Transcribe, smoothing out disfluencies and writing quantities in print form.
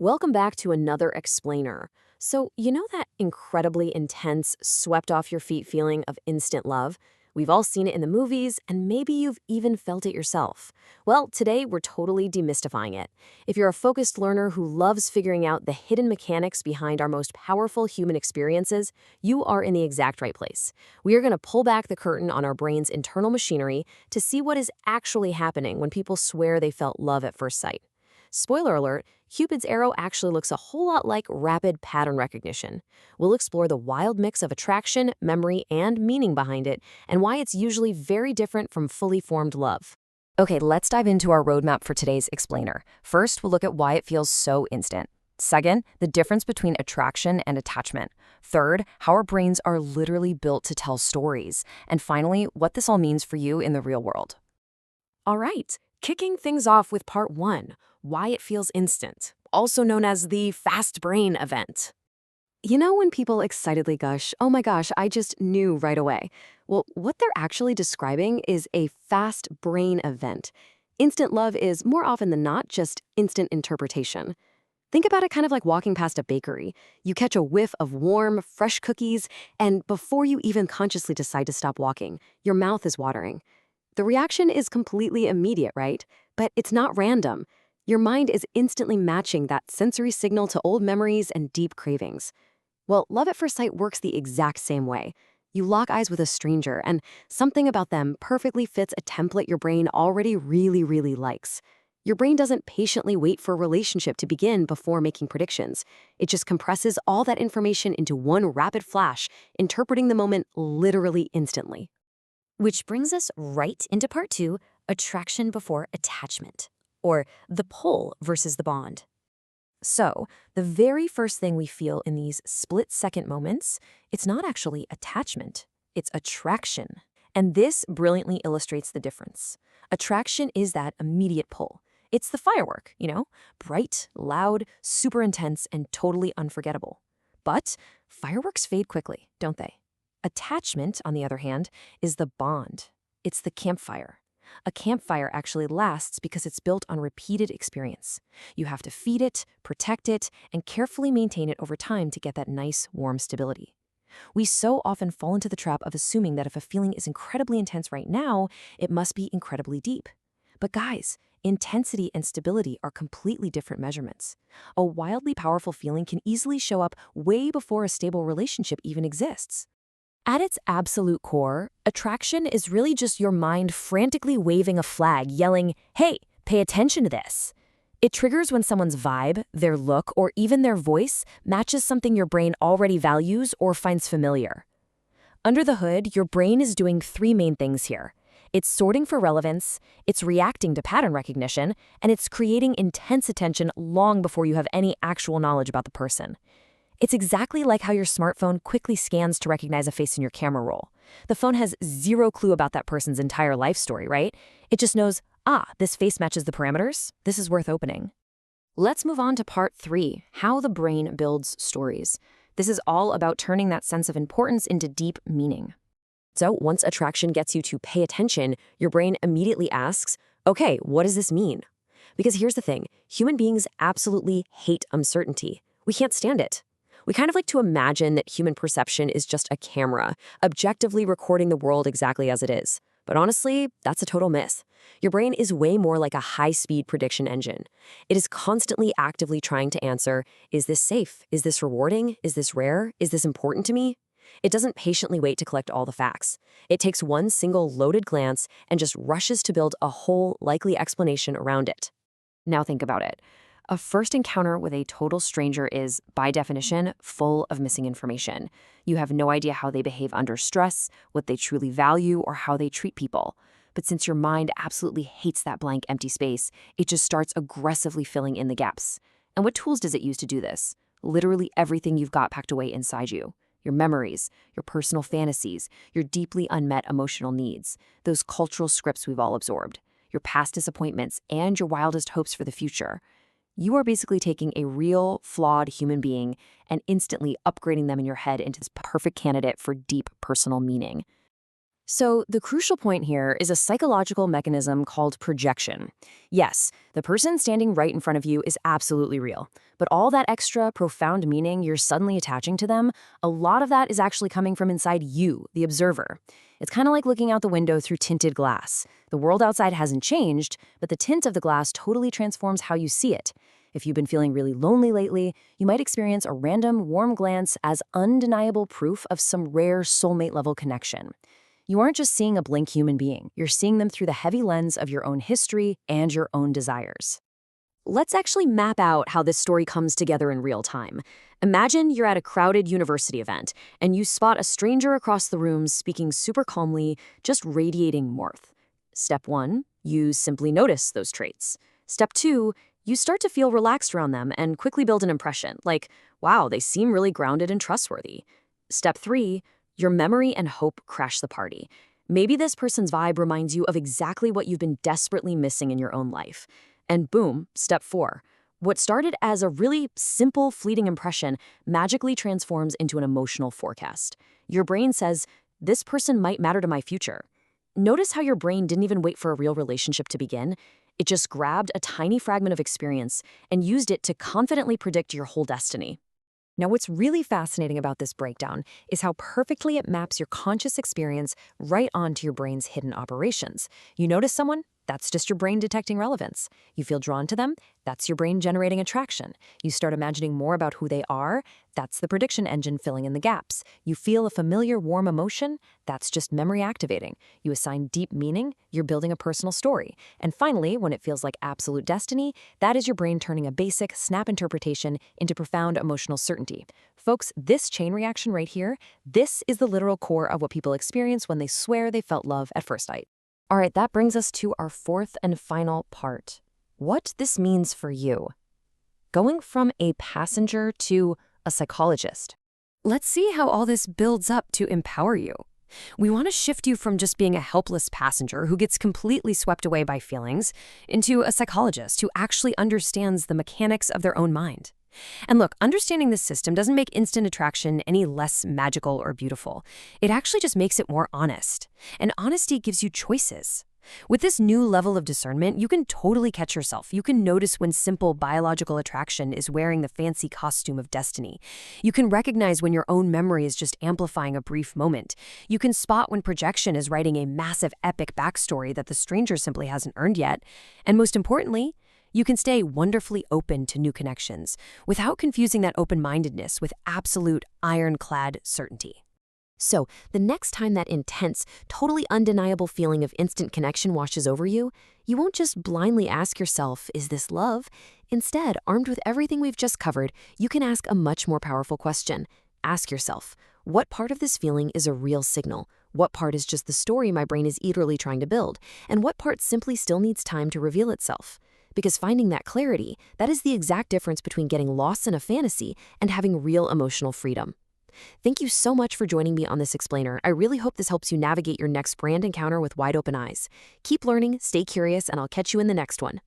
Welcome back to another explainer. So, you know that incredibly intense, swept off your feet feeling of instant love? We've all seen it in the movies, and maybe you've even felt it yourself. Well, today we're totally demystifying it. If you're a focused learner who loves figuring out the hidden mechanics behind our most powerful human experiences, you are in the exact right place. We are going to pull back the curtain on our brain's internal machinery to see what is actually happening when people swear they felt love at first sight. Spoiler alert, Cupid's arrow actually looks a whole lot like rapid pattern recognition. We'll explore the wild mix of attraction, memory, and meaning behind it, and why it's usually very different from fully formed love. Okay, let's dive into our roadmap for today's explainer. First, we'll look at why it feels so instant. Second, the difference between attraction and attachment. Third, how our brains are literally built to tell stories. And finally, what this all means for you in the real world. All right, kicking things off with part one, why it feels instant, also known as the fast brain event. You know when people excitedly gush, oh my gosh, I just knew right away. Well, what they're actually describing is a fast brain event. Instant love is more often than not just instant interpretation. Think about it kind of like walking past a bakery. You catch a whiff of warm, fresh cookies, and before you even consciously decide to stop walking, your mouth is watering. The reaction is completely immediate, right? But it's not random. Your mind is instantly matching that sensory signal to old memories and deep cravings. Well, love at first sight works the exact same way. You lock eyes with a stranger, and something about them perfectly fits a template your brain already really likes. Your brain doesn't patiently wait for a relationship to begin before making predictions. It just compresses all that information into one rapid flash, interpreting the moment literally instantly. Which brings us right into part two, attraction before attachment, or the pull versus the bond. So, the very first thing we feel in these split-second moments, it's not actually attachment, it's attraction. And this brilliantly illustrates the difference. Attraction is that immediate pull. It's the firework, bright, loud, super intense, and totally unforgettable. But fireworks fade quickly, don't they? Attachment, on the other hand, is the bond. It's the campfire. A campfire actually lasts because it's built on repeated experience. You have to feed it, protect it, and carefully maintain it over time to get that nice, warm stability. We so often fall into the trap of assuming that if a feeling is incredibly intense right now, it must be incredibly deep. But guys, intensity and stability are completely different measurements. A wildly powerful feeling can easily show up way before a stable relationship even exists. At its absolute core, attraction is really just your mind frantically waving a flag, yelling, "Hey, pay attention to this." It triggers when someone's vibe, their look, or even their voice matches something your brain already values or finds familiar. Under the hood, your brain is doing three main things here. It's sorting for relevance, it's reacting to pattern recognition, and it's creating intense attention long before you have any actual knowledge about the person. It's exactly like how your smartphone quickly scans to recognize a face in your camera roll. The phone has zero clue about that person's entire life story, right? It just knows, this face matches the parameters. This is worth opening. Let's move on to part three, how the brain builds stories. This is all about turning that sense of importance into deep meaning. So once attraction gets you to pay attention, your brain immediately asks, okay, what does this mean? Because here's the thing, human beings absolutely hate uncertainty. We can't stand it. We kind of like to imagine that human perception is just a camera, objectively recording the world exactly as it is. But honestly, that's a total myth. Your brain is way more like a high-speed prediction engine. It is constantly actively trying to answer, is this safe? Is this rewarding? Is this rare? Is this important to me? It doesn't patiently wait to collect all the facts. It takes one single loaded glance and just rushes to build a whole likely explanation around it. Now think about it. A first encounter with a total stranger is, by definition, full of missing information. You have no idea how they behave under stress, what they truly value, or how they treat people. But since your mind absolutely hates that blank, empty space, it just starts aggressively filling in the gaps. And what tools does it use to do this? Literally everything you've got packed away inside you. Your memories, your personal fantasies, your deeply unmet emotional needs, those cultural scripts we've all absorbed, your past disappointments, and your wildest hopes for the future. You are basically taking a real, flawed human being and instantly upgrading them in your head into this perfect candidate for deep personal meaning. So, the crucial point here is a psychological mechanism called projection. Yes, the person standing right in front of you is absolutely real, but all that extra, profound meaning you're suddenly attaching to them, a lot of that is actually coming from inside you, the observer. It's kind of like looking out the window through tinted glass. The world outside hasn't changed, but the tint of the glass totally transforms how you see it. If you've been feeling really lonely lately, you might experience a random, warm glance as undeniable proof of some rare soulmate-level connection. You aren't just seeing a blank human being, you're seeing them through the heavy lens of your own history and your own desires. Let's actually map out how this story comes together in real time. Imagine you're at a crowded university event, and you spot a stranger across the room speaking super calmly, just radiating warmth. Step 1, you simply notice those traits. Step 2, you start to feel relaxed around them and quickly build an impression, like, wow, they seem really grounded and trustworthy. Step 3, your memory and hope crash the party. Maybe this person's vibe reminds you of exactly what you've been desperately missing in your own life. And boom, step 4. What started as a really simple, fleeting impression magically transforms into an emotional forecast. Your brain says, this person might matter to my future. Notice how your brain didn't even wait for a real relationship to begin. It just grabbed a tiny fragment of experience and used it to confidently predict your whole destiny. Now, what's really fascinating about this breakdown is how perfectly it maps your conscious experience right onto your brain's hidden operations. You notice someone? That's just your brain detecting relevance. You feel drawn to them? That's your brain generating attraction. You start imagining more about who they are? That's the prediction engine filling in the gaps. You feel a familiar, warm emotion? That's just memory activating. You assign deep meaning? You're building a personal story. And finally, when it feels like absolute destiny, that is your brain turning a basic, snap interpretation into profound emotional certainty. Folks, this chain reaction right here, this is the literal core of what people experience when they swear they felt love at first sight. All right, that brings us to our fourth and final part. What this means for you. Going from a passenger to a psychologist. Let's see how all this builds up to empower you. We want to shift you from just being a helpless passenger who gets completely swept away by feelings into a psychologist who actually understands the mechanics of their own mind. And look, understanding this system doesn't make instant attraction any less magical or beautiful. It actually just makes it more honest. And honesty gives you choices. With this new level of discernment, you can totally catch yourself. You can notice when simple biological attraction is wearing the fancy costume of destiny. You can recognize when your own memory is just amplifying a brief moment. You can spot when projection is writing a massive epic backstory that the stranger simply hasn't earned yet. And most importantly, you can stay wonderfully open to new connections without confusing that open-mindedness with absolute ironclad certainty. So, the next time that intense, totally undeniable feeling of instant connection washes over you, you won't just blindly ask yourself, is this love? Instead, armed with everything we've just covered, you can ask a much more powerful question. Ask yourself, what part of this feeling is a real signal? What part is just the story my brain is eagerly trying to build? And what part simply still needs time to reveal itself? Because finding that clarity, that is the exact difference between getting lost in a fantasy and having real emotional freedom. Thank you so much for joining me on this explainer. I really hope this helps you navigate your next brand encounter with wide open eyes. Keep learning, stay curious, and I'll catch you in the next one.